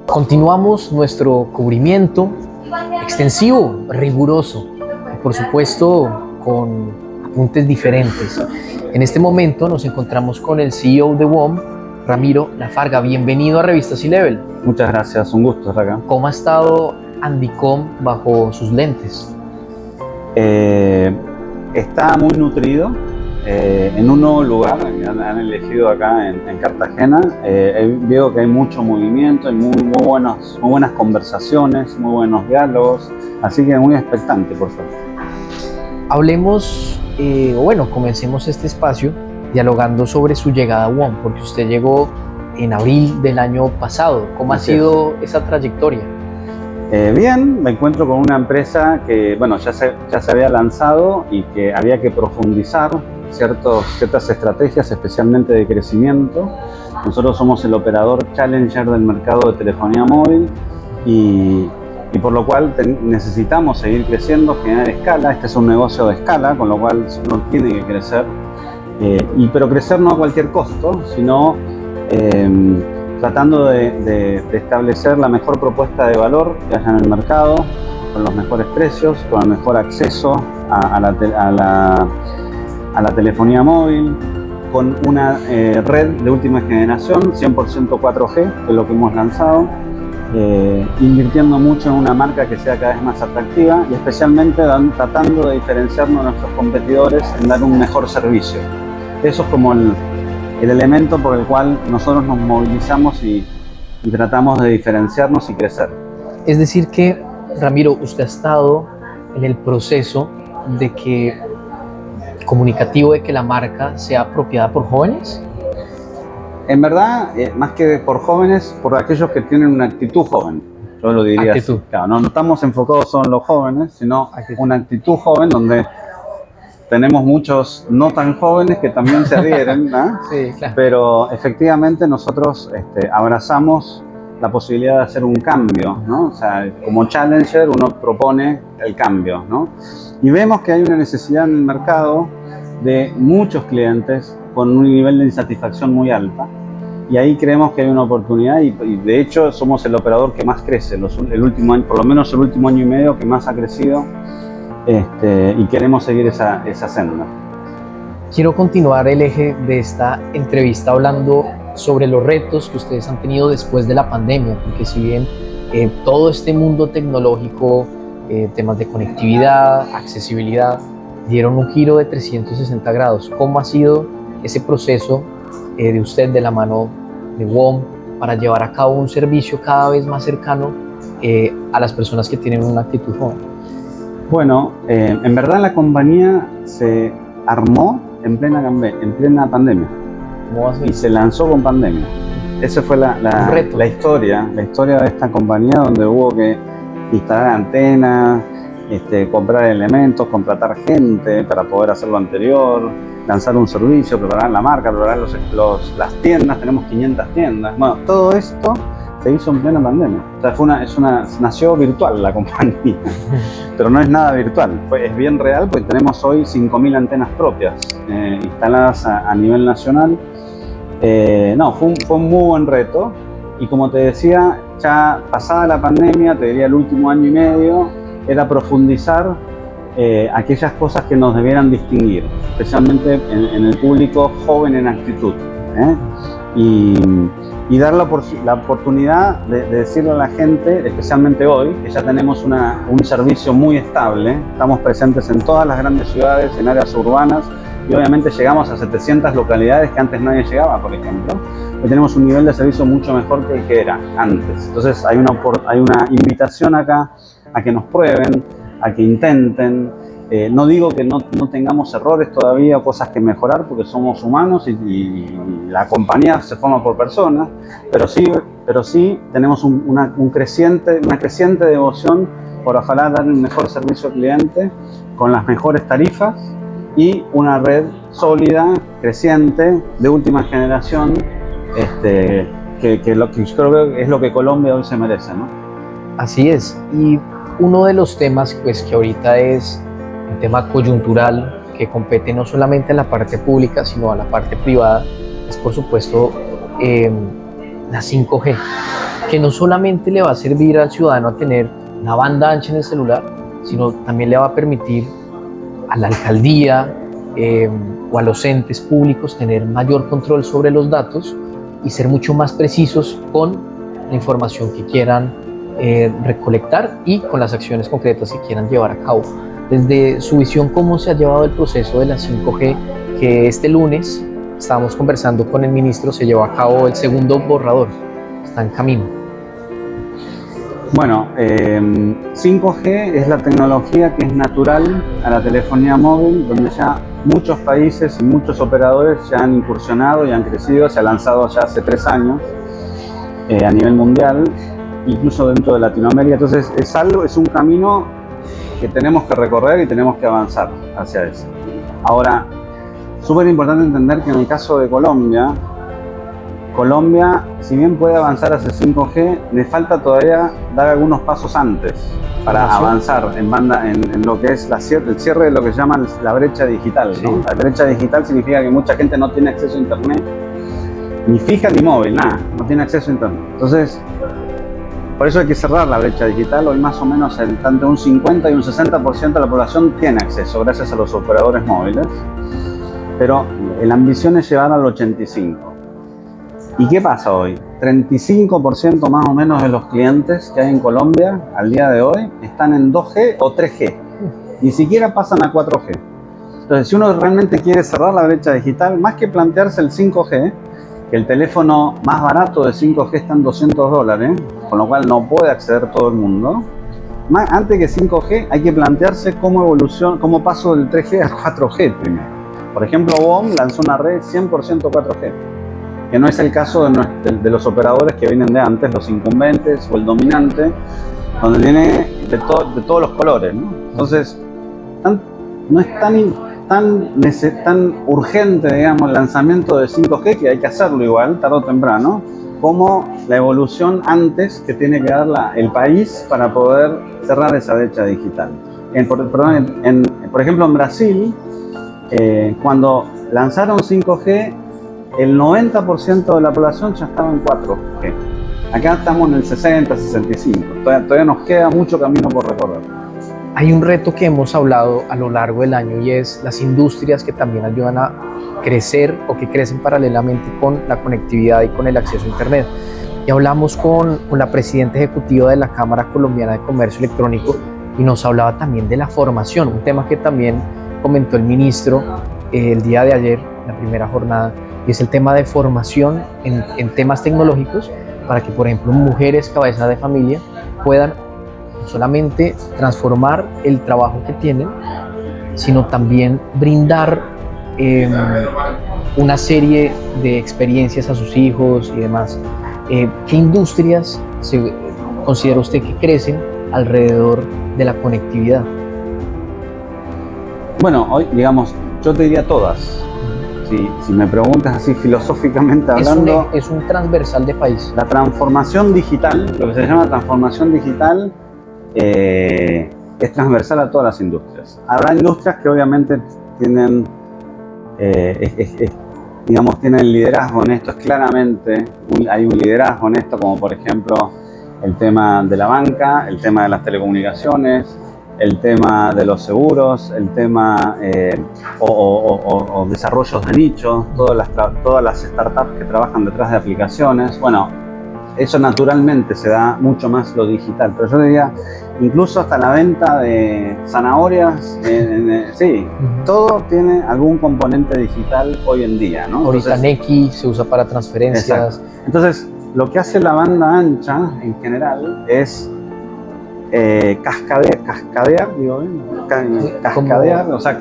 Continuamos nuestro cubrimiento extensivo, riguroso y por supuesto con apuntes diferentes. En este momento nos encontramos con el CEO de WOM, Ramiro Lafarga. Bienvenido a Revista C-Level. Muchas gracias, un gusto estar acá. ¿Cómo ha estado Andicom bajo sus lentes? Está muy nutrido, en un nuevo lugar que han elegido acá en Cartagena. Veo que hay mucho movimiento, hay muy buenas conversaciones, muy buenos diálogos, así que muy expectante, por favor. Hablemos, comencemos este espacio dialogando sobre su llegada a WOM, porque usted llegó en abril del año pasado. ¿Cómo ha sido esa trayectoria? Bien, me encuentro con una empresa que ya se había lanzado y que había que profundizar ciertas estrategias, especialmente de crecimiento. Nosotros somos el operador challenger del mercado de telefonía móvil y por lo cual necesitamos seguir creciendo, generar escala. Este es un negocio de escala, con lo cual uno tiene que crecer, pero crecer no a cualquier costo, sino tratando de establecer la mejor propuesta de valor que haya en el mercado, con los mejores precios, con el mejor acceso a la telefonía móvil, con una red de última generación, 100% 4G, que es lo que hemos lanzado, invirtiendo mucho en una marca que sea cada vez más atractiva y especialmente tratando de diferenciarnos de nuestros competidores en dar un mejor servicio. Eso es como el elemento por el cual nosotros nos movilizamos y tratamos de diferenciarnos y crecer. Es decir que, Ramiro, usted ha estado en el proceso comunicativo de que la marca sea apropiada por jóvenes. En verdad, más que por jóvenes, por aquellos que tienen una actitud joven. Yo lo diría así. Claro, no estamos enfocados solo en los jóvenes, sino una actitud joven donde tenemos muchos no tan jóvenes que también se adhieren, ¿no? Sí, claro. Pero efectivamente nosotros abrazamos la posibilidad de hacer un cambio, ¿no? O sea, como challenger uno propone el cambio, ¿no? Y vemos que hay una necesidad en el mercado de muchos clientes con un nivel de insatisfacción muy alta. Y ahí creemos que hay una oportunidad y de hecho somos el operador que más crece, el último año, por lo menos el último año y medio que más ha crecido. Y queremos seguir esa senda. Quiero continuar el eje de esta entrevista hablando sobre los retos que ustedes han tenido después de la pandemia, porque si bien todo este mundo tecnológico, temas de conectividad, accesibilidad, dieron un giro de 360 grados. ¿Cómo ha sido ese proceso de usted de la mano de WOM para llevar a cabo un servicio cada vez más cercano a las personas que tienen una actitud joven? Bueno, en verdad la compañía se armó en plena pandemia. ¿Cómo va a ser? Y se lanzó con pandemia. Esa fue la historia de esta compañía, donde hubo que instalar antenas, comprar elementos, contratar gente para poder hacer lo anterior, lanzar un servicio, preparar la marca, preparar las tiendas. Tenemos 500 tiendas. Bueno, todo esto se hizo en plena pandemia. O sea, nació virtual la compañía, pero no es nada virtual, es bien real, porque tenemos hoy 5.000 antenas propias instaladas a nivel nacional. Fue un muy buen reto y como te decía, ya pasada la pandemia, te diría el último año y medio, era profundizar aquellas cosas que nos debieran distinguir, especialmente en el público joven en actitud. Y dar la oportunidad de decirle a la gente, especialmente hoy, que ya tenemos un servicio muy estable. Estamos presentes en todas las grandes ciudades, en áreas urbanas, y obviamente llegamos a 700 localidades que antes nadie llegaba, por ejemplo. Hoy tenemos un nivel de servicio mucho mejor que el que era antes. Entonces hay una invitación acá a que nos prueben, a que intenten. No digo que no tengamos errores todavía, cosas que mejorar, porque somos humanos y la compañía se forma por personas, pero sí tenemos una creciente devoción por ojalá dar un mejor servicio al cliente con las mejores tarifas y una red sólida, creciente, de última generación, que yo creo que es lo que Colombia hoy se merece, ¿no? Así es, y uno de los temas pues, que ahorita es un tema coyuntural que compete no solamente a la parte pública, sino a la parte privada, es por supuesto la 5G. que no solamente le va a servir al ciudadano a tener una banda ancha en el celular, sino también le va a permitir a la alcaldía o a los entes públicos tener mayor control sobre los datos y ser mucho más precisos con la información que quieran recolectar y con las acciones concretas que quieran llevar a cabo. Desde su visión, ¿cómo se ha llevado el proceso de la 5G? Que este lunes estábamos conversando con el ministro, se llevó a cabo el segundo borrador, está en camino. Bueno, 5G es la tecnología que es natural a la telefonía móvil, donde ya muchos países y muchos operadores ya han incursionado y han crecido, se ha lanzado ya hace 3 años a nivel mundial, incluso dentro de Latinoamérica. Entonces es un camino que tenemos que recorrer y tenemos que avanzar hacia eso. Ahora, súper importante entender que en el caso de Colombia, si bien puede avanzar hacia 5G, le falta todavía dar algunos pasos antes para avanzar en lo que es el cierre de lo que llaman la brecha digital, ¿no? Sí. La brecha digital significa que mucha gente no tiene acceso a internet, ni fija ni móvil, nada, no tiene acceso a internet. Entonces, por eso hay que cerrar la brecha digital. Hoy más o menos entre un 50 y un 60% de la población tiene acceso gracias a los operadores móviles, pero la ambición es llevar al 85%. ¿Y qué pasa hoy? 35% más o menos de los clientes que hay en Colombia al día de hoy están en 2G o 3G. Ni siquiera pasan a 4G. Entonces, si uno realmente quiere cerrar la brecha digital, más que plantearse el 5G, que el teléfono más barato de 5G está en $200, con lo cual no puede acceder todo el mundo. Antes que 5G hay que plantearse cómo paso del 3G al 4G primero. Por ejemplo, WOM lanzó una red 100% 4G. Que no es el caso de los operadores que vienen de antes, los incumbentes o el dominante, donde tiene de todos los colores, ¿no? Entonces, no es tan urgente, digamos, el lanzamiento de 5G, que hay que hacerlo igual, tarde o temprano, como la evolución antes que tiene que dar el país para poder cerrar esa brecha digital. Por ejemplo, en Brasil, cuando lanzaron 5G, el 90% de la población ya estaba en 4G. Acá estamos en el 60, 65. Todavía nos queda mucho camino por recorrer. Hay un reto que hemos hablado a lo largo del año y es las industrias que también ayudan a crecer o que crecen paralelamente con la conectividad y con el acceso a Internet. Y hablamos con la presidenta ejecutiva de la Cámara Colombiana de Comercio Electrónico y nos hablaba también de la formación, un tema que también comentó el ministro el día de ayer, la primera jornada, y es el tema de formación en temas tecnológicos para que, por ejemplo, mujeres cabezas de familia puedan no solamente transformar el trabajo que tienen, sino también brindar una serie de experiencias a sus hijos y demás. ¿Qué industrias considera usted que crecen alrededor de la conectividad? Bueno, hoy, digamos, yo te diría todas. Si me preguntas así filosóficamente hablando... Es un transversal de país. La transformación digital, lo que se llama transformación digital, es transversal a todas las industrias. Habrá industrias que obviamente tienen tienen liderazgo en esto. Claramente hay un liderazgo en esto, como por ejemplo el tema de la banca, el tema de las telecomunicaciones, el tema de los seguros, el tema o desarrollos de nicho, todas las startups que trabajan detrás de aplicaciones. Bueno, eso naturalmente se da mucho más lo digital, pero yo diría incluso hasta la venta de zanahorias, sí, todo tiene algún componente digital hoy en día, ¿no? Ahorita Nequi se usa para transferencias. Exacto. Entonces, lo que hace la banda ancha en general es cascadear, o sea,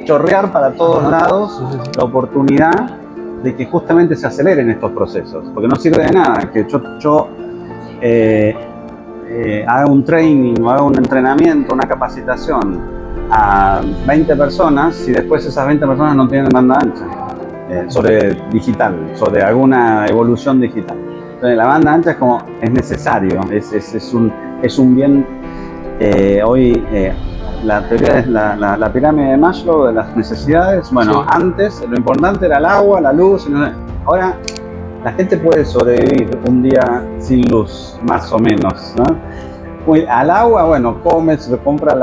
chorrear para todos lados la oportunidad de que justamente se aceleren estos procesos, porque no sirve de nada que yo haga un training o haga un entrenamiento, una capacitación a 20 personas si después esas 20 personas no tienen banda ancha sobre digital, sobre alguna evolución digital. Entonces, la banda ancha es necesario, es un bien. Hoy la teoría es la pirámide de Maslow de las necesidades. Bueno, sí. Antes lo importante era el agua, la luz. Ahora la gente puede sobrevivir un día sin luz, más o menos, ¿no? Al agua, bueno, comes, compras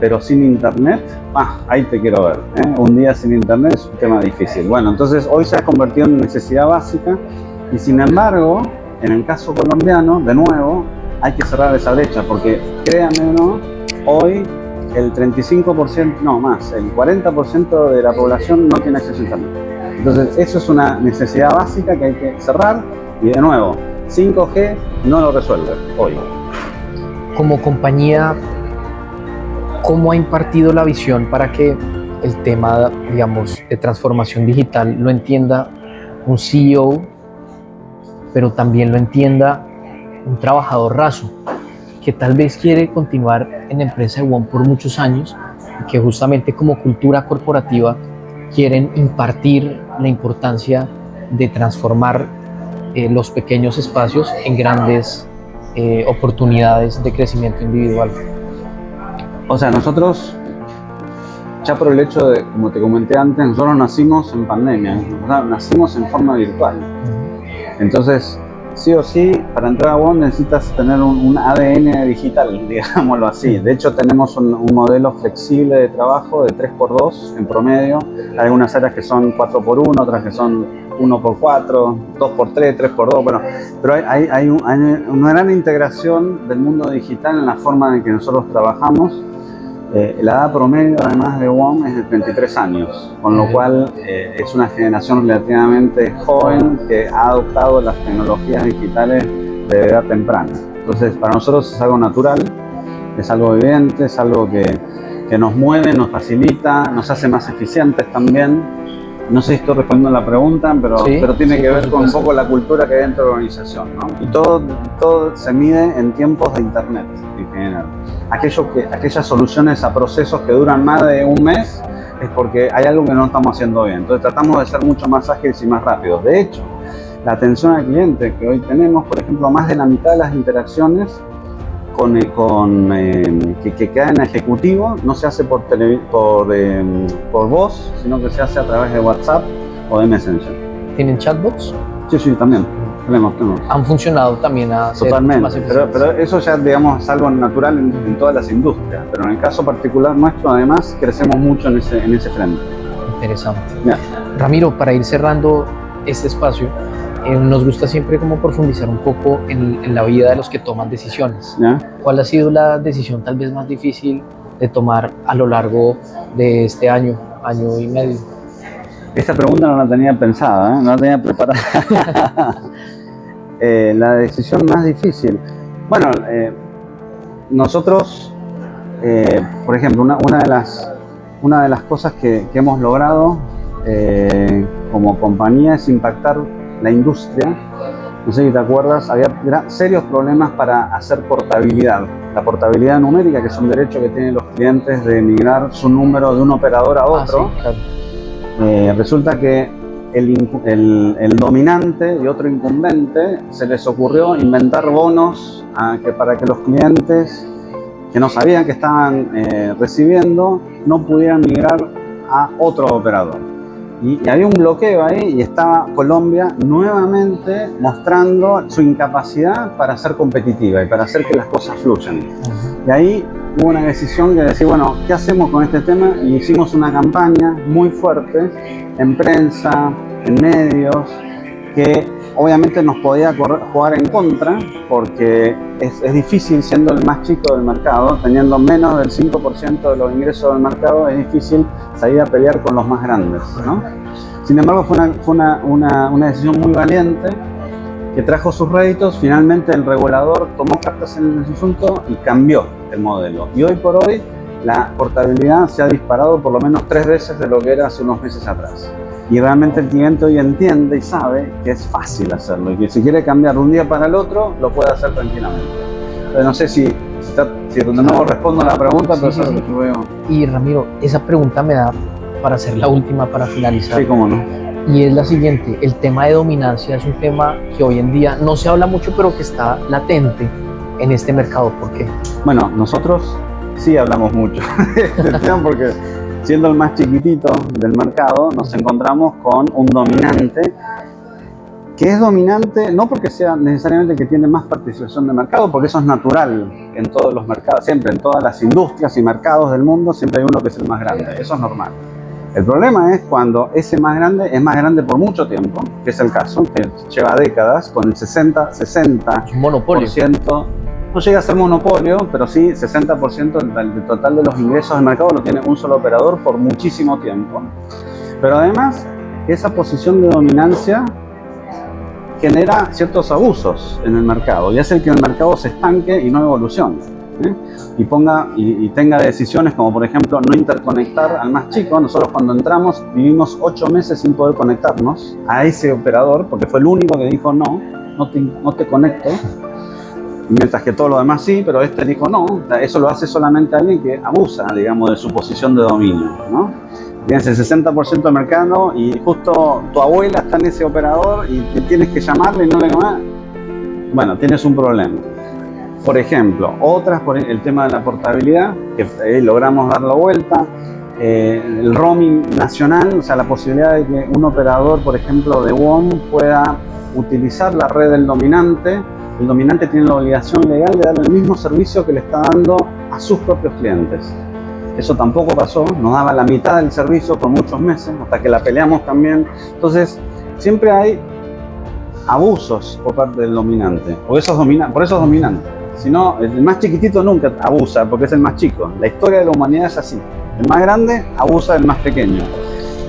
pero sin internet, ahí te quiero ver, ¿eh? Un día sin internet es un tema difícil. Bueno, entonces hoy se ha convertido en necesidad básica y sin embargo, en el caso colombiano, de nuevo, hay que cerrar esa brecha porque, créanme o no, hoy el 35%, no más, el 40% de la población no tiene acceso a internet. Entonces, eso es una necesidad básica que hay que cerrar y de nuevo, 5G no lo resuelve hoy. Como compañía, ¿cómo ha impartido la visión para que el tema, digamos, de transformación digital lo entienda un CEO, pero también lo entienda un trabajador raso, que tal vez quiere continuar en la empresa de WOM por muchos años y que justamente como cultura corporativa quieren impartir la importancia de transformar los pequeños espacios en grandes oportunidades de crecimiento individual? O sea, nosotros, ya por el hecho de, como te comenté antes, nosotros nacimos en pandemia, o sea, nacimos en forma virtual. Entonces, sí o sí, para entrar a WOM necesitas tener un ADN digital, digámoslo así. De hecho, tenemos un modelo flexible de trabajo de 3x2 en promedio. Hay algunas áreas que son 4x1, otras que son 1x4, 2x3, 3x2. Bueno, pero hay una gran integración del mundo digital en la forma en que nosotros trabajamos. La edad promedio, además de WOM, es de 33 años, con lo cual es una generación relativamente joven que ha adoptado las tecnologías digitales de edad temprana. Entonces, para nosotros es algo natural, es algo evidente, es algo que nos mueve, nos facilita, nos hace más eficientes también. No sé si estoy respondiendo a la pregunta, pero tiene que ver con un poco la cultura que hay dentro de la organización, ¿no? Y todo se mide en tiempos de internet en general. Aquellas soluciones a procesos que duran más de un mes es porque hay algo que no estamos haciendo bien. Entonces tratamos de ser mucho más ágiles y más rápidos. De hecho, la atención al cliente que hoy tenemos, por ejemplo, más de la mitad de las interacciones que queda en ejecutivo no se hace por voz, sino que se hace a través de WhatsApp o de Messenger. ¿Tienen chatbots? Sí, también. Tenemos. Han funcionado también a ser totalmente, más eficientes. pero eso ya, digamos, es algo natural en todas las industrias. Pero en el caso particular nuestro, además, crecemos mucho en ese frente. Interesante. Yeah. Ramiro, para ir cerrando este espacio, nos gusta siempre como profundizar un poco en la vida de los que toman decisiones. ¿Ya? ¿Cuál ha sido la decisión tal vez más difícil de tomar a lo largo de este año y medio? Esta pregunta no la tenía pensada, no la tenía preparada. La decisión más difícil. Bueno, nosotros, por ejemplo, una de las cosas que hemos logrado como compañía es impactar la industria. No sé si te acuerdas, había serios problemas para hacer portabilidad. La portabilidad numérica, que es un derecho que tienen los clientes de migrar su número de un operador a otro. Sí, claro. Resulta que el dominante y otro incumbente se les ocurrió inventar bonos para que los clientes que no sabían que estaban recibiendo no pudieran migrar a otro operador. Y había un bloqueo ahí y estaba Colombia nuevamente mostrando su incapacidad para ser competitiva y para hacer que las cosas fluyan. Y ahí hubo una decisión que decir, bueno, ¿qué hacemos con este tema? Y hicimos una campaña muy fuerte en prensa, en medios, que obviamente nos podía jugar en contra, porque es difícil, siendo el más chico del mercado, teniendo menos del 5% de los ingresos del mercado, es difícil salir a pelear con los más grandes, ¿no? Sin embargo, fue una decisión muy valiente, que trajo sus réditos. Finalmente el regulador tomó cartas en el asunto y cambió el modelo. Y hoy por hoy la portabilidad se ha disparado por lo menos 3 veces de lo que era hace unos meses atrás. Y realmente el cliente hoy entiende y sabe que es fácil hacerlo y que si quiere cambiar de un día para el otro, lo puede hacer tranquilamente. Entonces, no sé si no respondo a la pregunta, pero eso es lo que veo. Y Ramiro, esa pregunta me da para hacer la última, para finalizar. Sí, cómo no. Y es la siguiente: el tema de dominancia es un tema que hoy en día no se habla mucho, pero que está latente en este mercado. ¿Por qué? Bueno, nosotros sí hablamos mucho de este tema porque, siendo el más chiquitito del mercado, nos encontramos con un dominante que es dominante, no porque sea necesariamente el que tiene más participación de mercado, porque eso es natural en todos los mercados, siempre en todas las industrias y mercados del mundo, siempre hay uno que es el más grande, eso es normal. El problema es cuando ese más grande es más grande por mucho tiempo, que es el caso, que lleva décadas, con el 60, Es un monopolio. no llega a ser monopolio, pero sí 60% del total de los ingresos del mercado lo tiene un solo operador por muchísimo tiempo. Pero además, esa posición de dominancia genera ciertos abusos en el mercado y hace que el mercado se estanque y no evolucione, ¿eh? Y tenga decisiones como, por ejemplo, no interconectar al más chico. Nosotros cuando entramos vivimos 8 meses sin poder conectarnos a ese operador porque fue el único que dijo no te conecto, mientras que todo lo demás sí, pero este dijo no. Eso lo hace solamente alguien que abusa, digamos, de su posición de dominio, ¿no? Tienes el 60% del mercado y justo tu abuela está en ese operador y te tienes que llamarle y no le llamas. Bueno, tienes un problema. Por ejemplo, otras por el tema de la portabilidad, que logramos dar la vuelta, el roaming nacional, o sea, la posibilidad de que un operador, por ejemplo, de WOM pueda utilizar la red del dominante. El dominante tiene la obligación legal de darle el mismo servicio que le está dando a sus propios clientes. Eso tampoco pasó, nos daba la mitad del servicio por muchos meses, hasta que la peleamos también. Entonces, siempre hay abusos por parte del dominante, por eso es dominante. Si no, el más chiquitito nunca abusa, porque es el más chico. La historia de la humanidad es así. El más grande abusa del más pequeño.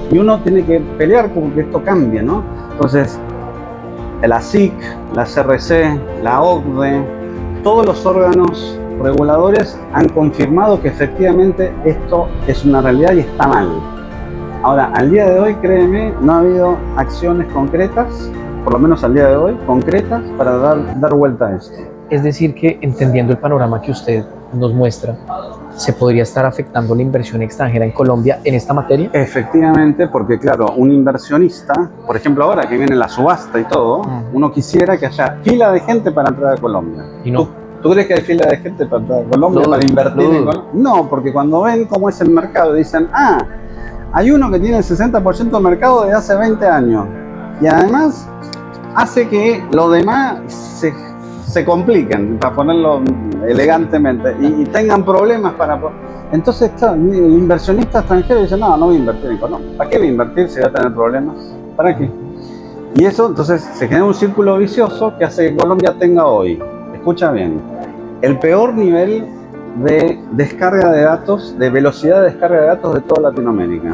Y uno tiene que pelear porque esto cambie, ¿no? Entonces, la SIC, la CRC, la OCDE, todos los órganos reguladores han confirmado que efectivamente esto es una realidad y está mal. Ahora, al día de hoy, créeme, no ha habido acciones concretas, por lo menos al día de hoy, concretas para dar vuelta a esto. Es decir, que entendiendo el panorama que usted nos muestra, ¿se podría estar afectando la inversión extranjera en Colombia en esta materia? Efectivamente, porque claro, un inversionista, por ejemplo ahora que viene la subasta y todo, uno quisiera que haya fila de gente para entrar a Colombia. Y no. ¿Tú crees que hay fila de gente para entrar a Colombia, para invertir en Colombia? No, porque cuando ven cómo es el mercado dicen, hay uno que tiene el 60% del mercado de hace 20 años y además hace que los demás se compliquen, para ponerlo elegantemente, y tengan problemas para... Entonces, claro, el inversionista extranjero dice, no voy a invertir en Colombia. ¿Para qué voy a invertir si va a tener problemas? ¿Para qué? Y eso, entonces, se genera un círculo vicioso que hace que Colombia tenga hoy, escucha bien, el peor nivel de descarga de datos, de velocidad de descarga de datos de toda Latinoamérica.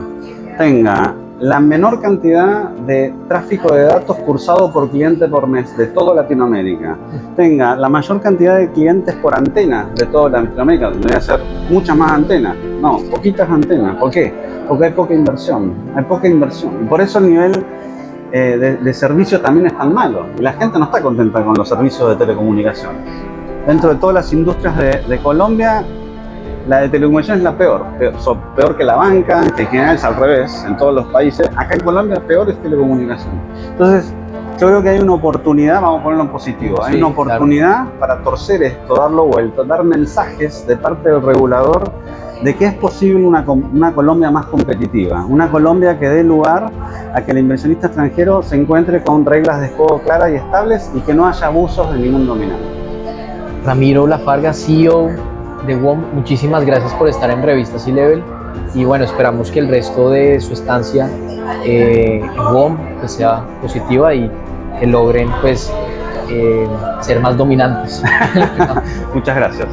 Tenga la menor cantidad de tráfico de datos cursado por cliente por mes de toda Latinoamérica. Tenga la mayor cantidad de clientes por antena de toda Latinoamérica. Debería ser muchas más antenas. No, poquitas antenas. ¿Por qué? Porque hay poca inversión. Y por eso el nivel de servicio también es tan malo. Y la gente no está contenta con los servicios de telecomunicaciones. Dentro de todas las industrias de Colombia, la de telecomunicaciones es la peor que la banca, que en general es al revés en todos los países. Acá en Colombia peor es telecomunicación. Entonces, yo creo que hay una oportunidad, vamos a ponerlo en positivo, hay una oportunidad para torcer esto, darlo vuelta, dar mensajes de parte del regulador de que es posible una Colombia más competitiva, una Colombia que dé lugar a que el inversionista extranjero se encuentre con reglas de juego claras y estables y que no haya abusos de ningún dominante. Ramiro Lafarga, CEO de WOM, muchísimas gracias por estar en Revista C-Level y bueno, esperamos que el resto de su estancia en WOM pues, sea positiva y que logren pues ser más dominantes. Muchas gracias.